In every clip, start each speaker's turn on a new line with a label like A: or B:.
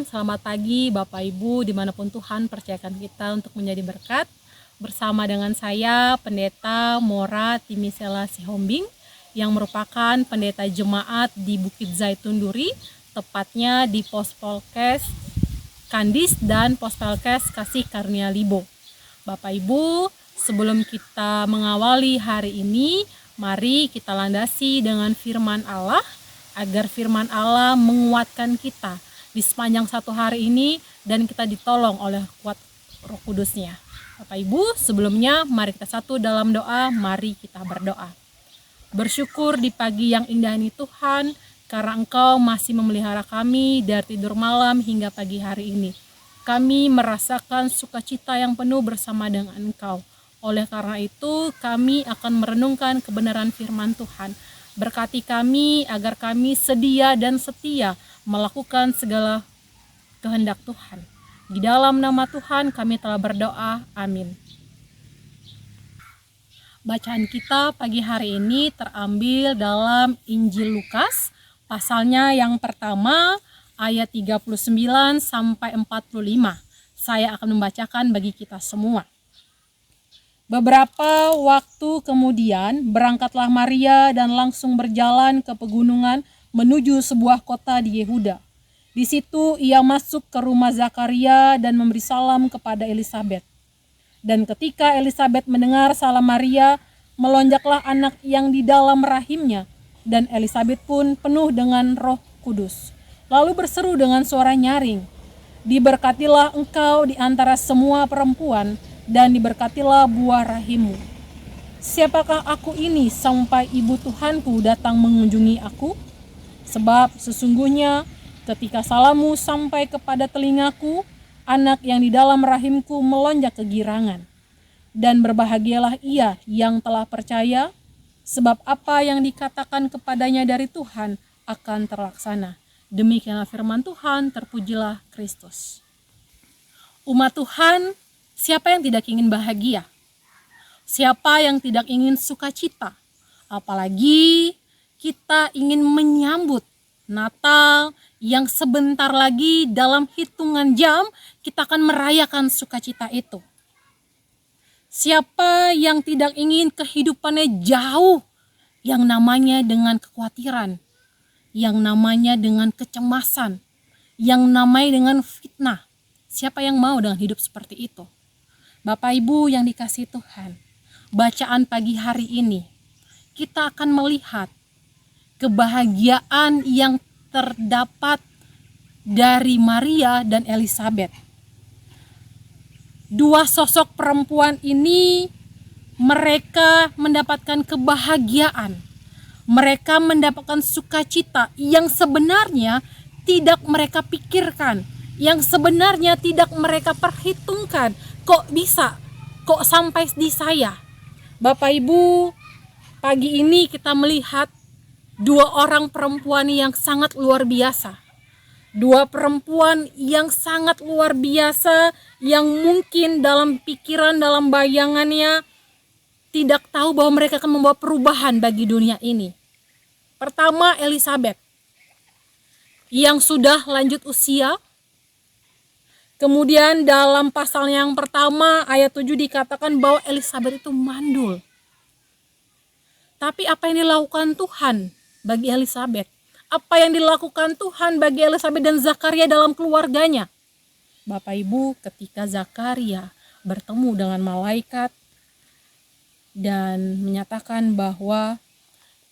A: selamat pagi Bapak Ibu dimanapun Tuhan percayakan kita untuk menjadi berkat. Bersama dengan saya Pendeta Mora Timisela Sihombing yang merupakan pendeta jemaat di Bukit Zaitun Duri, tepatnya di Pospolkes Kandis dan Pospolkes Kasih Karunia Libo. Bapak Ibu, sebelum kita mengawali hari ini, mari kita landasi dengan firman Allah, agar firman Allah menguatkan kita di sepanjang satu hari ini dan kita ditolong oleh kuat Roh Kudusnya. Bapak Ibu, sebelumnya mari kita satu dalam doa, mari kita berdoa. Bersyukur di pagi yang indah ini Tuhan, karena Engkau masih memelihara kami dari tidur malam hingga pagi hari ini. Kami merasakan sukacita yang penuh bersama dengan Engkau. Oleh karena itu, kami akan merenungkan kebenaran firman Tuhan. Berkati kami agar kami sedia dan setia melakukan segala kehendak Tuhan. Di dalam nama Tuhan kami telah berdoa. Amin. Bacaan kita pagi hari ini terambil dalam Injil Lukas, pasalnya yang pertama, ayat 39 sampai 45. Saya akan membacakan bagi kita semua. Beberapa waktu kemudian berangkatlah Maria dan langsung berjalan ke pegunungan menuju sebuah kota di Yehuda. Di situ ia masuk ke rumah Zakaria dan memberi salam kepada Elisabet. Dan ketika Elisabet mendengar salam Maria, melonjaklah anak yang di dalam rahimnya, dan Elisabet pun penuh dengan Roh Kudus. Lalu berseru dengan suara nyaring, "Diberkatilah engkau di antara semua perempuan, dan diberkatilah buah rahimmu. Siapakah aku ini sampai ibu Tuhanku datang mengunjungi aku? Sebab sesungguhnya ketika salammu sampai kepada telingaku, anak yang di dalam rahimku melonjak kegirangan. Dan berbahagialah ia yang telah percaya, sebab apa yang dikatakan kepadanya dari Tuhan akan terlaksana." Demikianlah firman Tuhan, terpujilah Kristus. Umat Tuhan, siapa yang tidak ingin bahagia? Siapa yang tidak ingin sukacita? Apalagi kita ingin menyambut Natal yang sebentar lagi dalam hitungan jam kita akan merayakan sukacita itu. Siapa yang tidak ingin kehidupannya jauh yang namanya dengan kekhawatiran, yang namanya dengan kecemasan, yang namanya dengan fitnah? Siapa yang mau dengan hidup seperti itu? Bapak Ibu yang dikasihi Tuhan, bacaan pagi hari ini kita akan melihat kebahagiaan yang terdapat dari Maria dan Elisabet. Dua sosok perempuan ini, mereka mendapatkan kebahagiaan. Mereka mendapatkan sukacita yang sebenarnya tidak mereka pikirkan, yang sebenarnya tidak mereka perhitungkan. Kok bisa? Kok sampai di saya? Bapak Ibu, pagi ini kita melihat dua orang perempuan yang sangat luar biasa. Dua perempuan yang sangat luar biasa, yang mungkin dalam pikiran, dalam bayangannya tidak tahu bahwa mereka akan membawa perubahan bagi dunia ini. Pertama, Elisabet yang sudah lanjut usia. Kemudian dalam pasal yang pertama ayat 7 dikatakan bahwa Elisabet itu mandul. Tapi apa yang dilakukan Tuhan bagi Elisabet? Apa yang dilakukan Tuhan bagi Elisabet dan Zakaria dalam keluarganya? Bapak Ibu, ketika Zakaria bertemu dengan malaikat dan menyatakan bahwa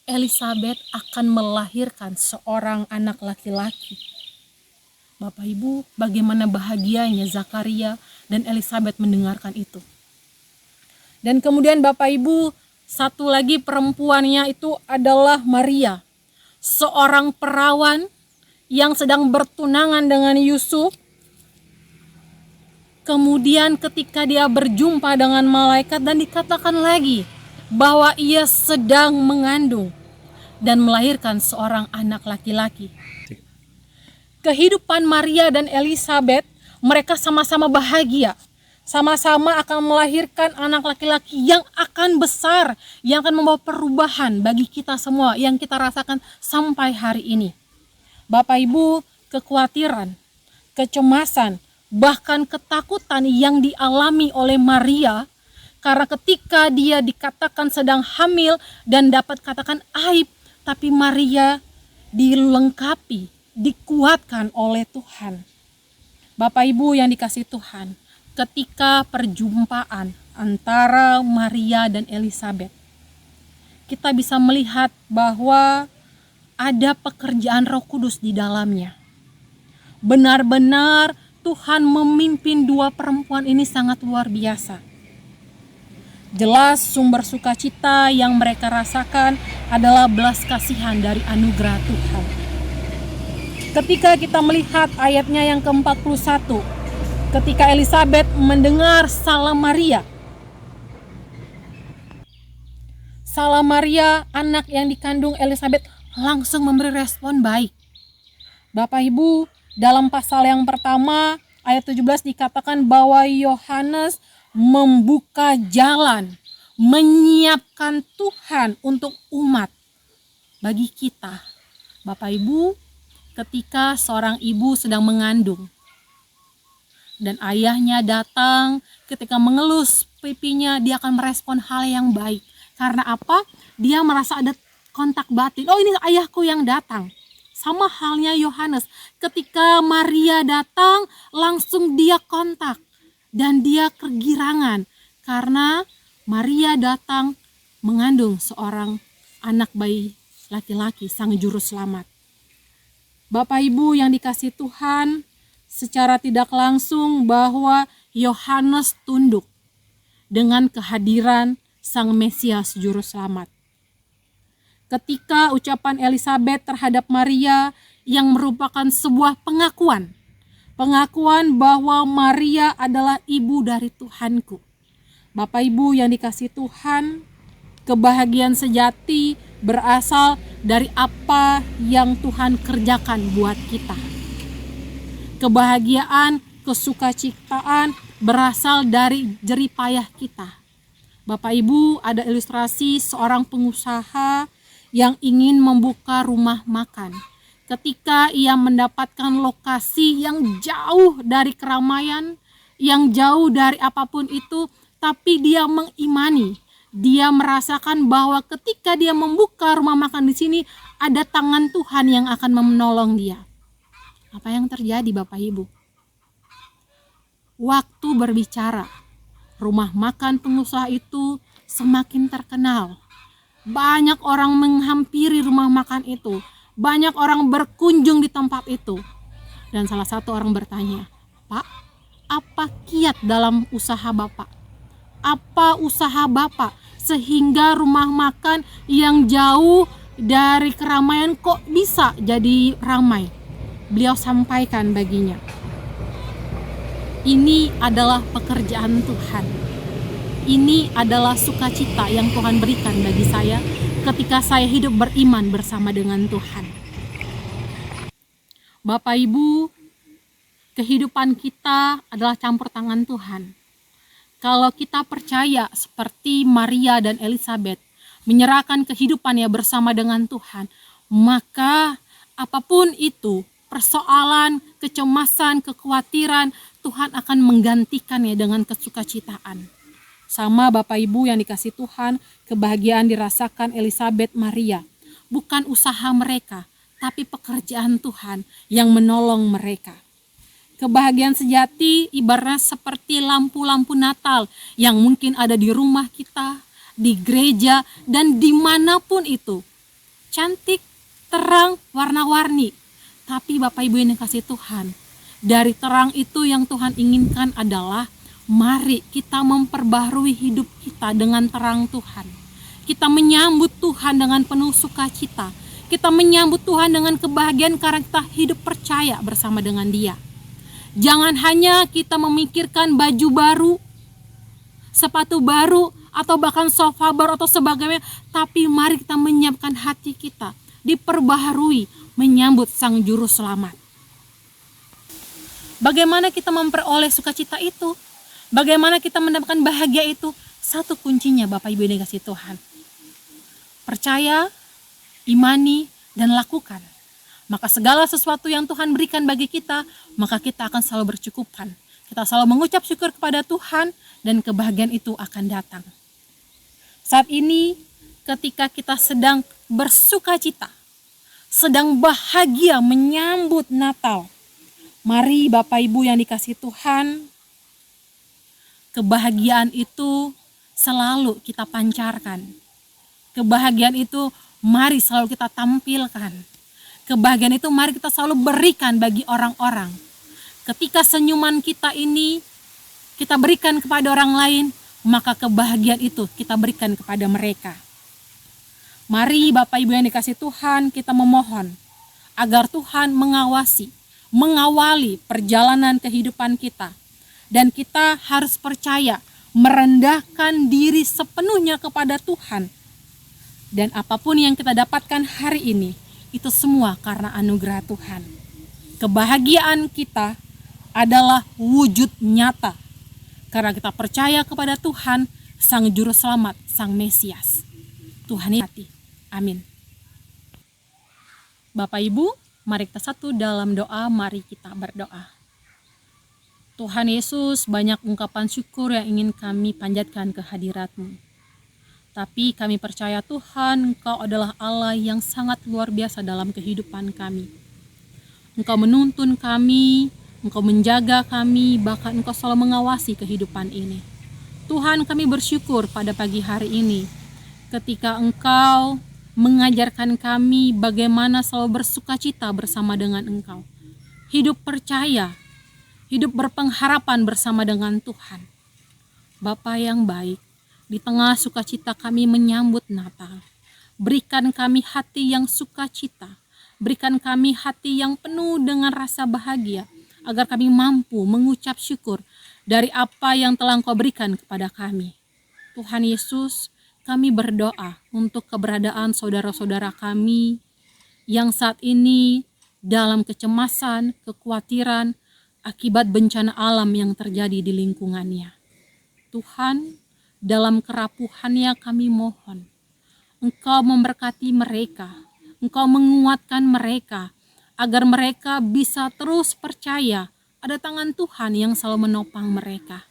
A: Elisabet akan melahirkan seorang anak laki-laki. Bapak Ibu, bagaimana bahagianya Zakaria dan Elisabet mendengarkan itu. Dan kemudian Bapak Ibu, satu lagi perempuannya itu adalah Maria, seorang perawan yang sedang bertunangan dengan Yusuf. Kemudian ketika dia berjumpa dengan malaikat dan dikatakan lagi bahwa ia sedang mengandung dan melahirkan seorang anak laki-laki. Kehidupan Maria dan Elisabet, mereka sama-sama bahagia. Sama-sama akan melahirkan anak laki-laki yang akan besar, yang akan membawa perubahan bagi kita semua yang kita rasakan sampai hari ini. Bapak Ibu, kekhawatiran, kecemasan, bahkan ketakutan yang dialami oleh Maria, karena ketika dia dikatakan sedang hamil dan dapat katakan aib, tapi Maria dilengkapi, dikuatkan oleh Tuhan. Bapak Ibu yang dikasihi Tuhan, ketika perjumpaan antara Maria dan Elisabet, kita bisa melihat bahwa ada pekerjaan Roh Kudus di dalamnya. Benar-benar Tuhan memimpin dua perempuan ini sangat luar biasa. Jelas sumber sukacita yang mereka rasakan adalah belas kasihan dari anugerah Tuhan. Ketika kita melihat ayatnya yang ke-41, ketika Elisabet mendengar salam Maria, anak yang dikandung Elisabet langsung memberi respon baik. Bapak Ibu, dalam pasal yang pertama ayat 17 dikatakan bahwa Yohanes membuka jalan, menyiapkan Tuhan untuk umat. Bagi kita, Bapak Ibu, ketika seorang ibu sedang mengandung dan ayahnya datang, ketika mengelus pipinya, dia akan merespon hal yang baik. Karena apa? Dia merasa ada kontak batin. Oh, ini ayahku yang datang. Sama halnya Yohanes, ketika Maria datang, langsung dia kontak dan dia kegirangan karena Maria datang mengandung seorang anak bayi laki-laki, sang juru selamat. Bapak Ibu yang dikasihi Tuhan, secara tidak langsung bahwa Yohanes tunduk dengan kehadiran sang Mesias juru selamat. Ketika ucapan Elisabet terhadap Maria yang merupakan sebuah pengakuan bahwa Maria adalah ibu dari Tuhanku. Bapak Ibu yang dikasihi Tuhan, kebahagiaan sejati berasal dari apa yang Tuhan kerjakan buat kita. Kebahagiaan, kesukacitaan berasal dari jerih payah kita. Bapak Ibu, ada ilustrasi seorang pengusaha yang ingin membuka rumah makan. Ketika ia mendapatkan lokasi yang jauh dari keramaian, yang jauh dari apapun itu, tapi dia mengimani, dia merasakan bahwa ketika dia membuka rumah makan di sini, ada tangan Tuhan yang akan menolong dia. Apa yang terjadi Bapak Ibu? Waktu berbicara, rumah makan pengusaha itu semakin terkenal. Banyak orang menghampiri rumah makan itu. Banyak orang berkunjung di tempat itu. Dan salah satu orang bertanya, "Pak, apa kiat dalam usaha Bapak? Apa usaha Bapak sehingga rumah makan yang jauh dari keramaian kok bisa jadi ramai?" Beliau sampaikan baginya, "Ini adalah pekerjaan Tuhan. Ini adalah sukacita yang Tuhan berikan bagi saya ketika saya hidup beriman bersama dengan Tuhan." Bapak Ibu, kehidupan kita adalah campur tangan Tuhan. Kalau kita percaya seperti Maria dan Elisabet, menyerahkan kehidupannya bersama dengan Tuhan, maka apapun itu, persoalan, kecemasan, kekhawatiran, Tuhan akan menggantikannya dengan kesukacitaan. Sama Bapak Ibu yang dikasihi Tuhan, kebahagiaan dirasakan Elisabet Maria. Bukan usaha mereka, tapi pekerjaan Tuhan yang menolong mereka. Kebahagiaan sejati ibaratnya seperti lampu-lampu Natal yang mungkin ada di rumah kita, di gereja, dan dimanapun itu. Cantik, terang, warna-warni. Tapi Bapak Ibu yang dikasihi Tuhan, dari terang itu yang Tuhan inginkan adalah mari kita memperbaharui hidup kita dengan terang Tuhan. Kita menyambut Tuhan dengan penuh sukacita. Kita menyambut Tuhan dengan kebahagiaan karena kita hidup percaya bersama dengan Dia. Jangan hanya kita memikirkan baju baru, sepatu baru, atau bahkan sofa baru atau sebagainya. Tapi mari kita menyiapkan hati kita, diperbaharui, menyambut Sang Juru Selamat. Bagaimana kita memperoleh sukacita itu? Bagaimana kita mendapatkan bahagia itu? Satu kuncinya Bapak Ibu yang dikasihi Tuhan. Percaya, imani, dan lakukan. Maka segala sesuatu yang Tuhan berikan bagi kita, maka kita akan selalu bercukupan. Kita selalu mengucap syukur kepada Tuhan dan kebahagiaan itu akan datang. Saat ini ketika kita sedang bersukacita, sedang bahagia menyambut Natal, mari Bapak Ibu yang dikasihi Tuhan, kebahagiaan itu selalu kita pancarkan. Kebahagiaan itu mari selalu kita tampilkan. Kebahagiaan itu mari kita selalu berikan bagi orang-orang. Ketika senyuman kita ini kita berikan kepada orang lain, maka kebahagiaan itu kita berikan kepada mereka. Mari Bapak Ibu yang dikasihi Tuhan, kita memohon agar Tuhan mengawali perjalanan kehidupan kita. Dan kita harus percaya, merendahkan diri sepenuhnya kepada Tuhan. Dan apapun yang kita dapatkan hari ini, itu semua karena anugerah Tuhan. Kebahagiaan kita adalah wujud nyata. Karena kita percaya kepada Tuhan, Sang Juru Selamat, Sang Mesias. Tuhan hati. Amin. Bapak Ibu, mari kita satu dalam doa, mari kita berdoa. Tuhan Yesus, banyak ungkapan syukur yang ingin kami panjatkan ke hadirat-Mu. Tapi kami percaya Tuhan, Engkau adalah Allah yang sangat luar biasa dalam kehidupan kami. Engkau menuntun kami, Engkau menjaga kami, bahkan Engkau selalu mengawasi kehidupan ini. Tuhan, kami bersyukur pada pagi hari ini, ketika Engkau mengajarkan kami bagaimana selalu bersukacita bersama dengan Engkau. Hidup percaya, hidup berpengharapan bersama dengan Tuhan. Bapa yang baik, di tengah sukacita kami menyambut Natal, berikan kami hati yang sukacita, berikan kami hati yang penuh dengan rasa bahagia, agar kami mampu mengucap syukur dari apa yang telah Engkau berikan kepada kami. Tuhan Yesus, kami berdoa untuk keberadaan saudara-saudara kami yang saat ini dalam kecemasan, kekhawatiran, akibat bencana alam yang terjadi di lingkungannya. Tuhan, dalam kerapuhannya kami mohon, Engkau memberkati mereka, Engkau menguatkan mereka, agar mereka bisa terus percaya ada tangan Tuhan yang selalu menopang mereka.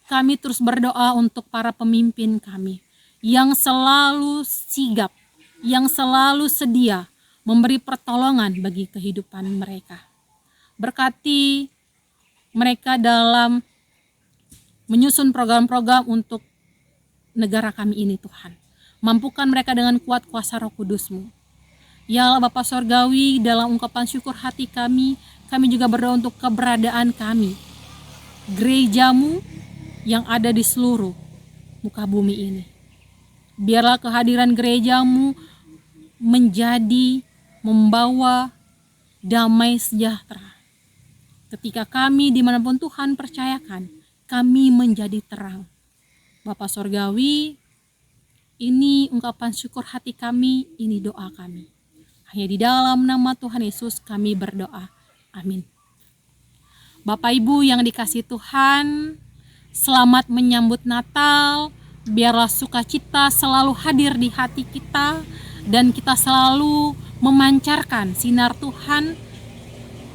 A: Kami terus berdoa untuk para pemimpin kami, yang selalu sigap, yang selalu sedia memberi pertolongan bagi kehidupan mereka. Berkati mereka dalam menyusun program-program untuk negara kami ini Tuhan. Mampukan mereka dengan kuat kuasa Roh Kudus-Mu. Ya Allah Bapa Sorgawi, dalam ungkapan syukur hati kami juga berdoa untuk keberadaan kami. Gereja-Mu yang ada di seluruh muka bumi ini. Biarlah kehadiran gereja-Mu membawa damai sejahtera. Ketika kami dimanapun Tuhan percayakan, kami menjadi terang. Bapa Sorgawi, ini ungkapan syukur hati kami, ini doa kami. Hanya di dalam nama Tuhan Yesus kami berdoa. Amin. Bapak Ibu yang dikasihi Tuhan, selamat menyambut Natal. Biarlah sukacita selalu hadir di hati kita, dan kita selalu memancarkan sinar Tuhan.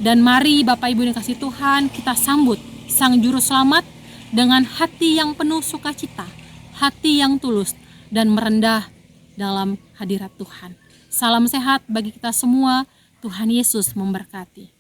A: Dan mari Bapak Ibu yang dikasihi Tuhan, kita sambut Sang Juru Selamat dengan hati yang penuh sukacita, hati yang tulus dan merendah dalam hadirat Tuhan. Salam sehat bagi kita semua. Tuhan Yesus memberkati.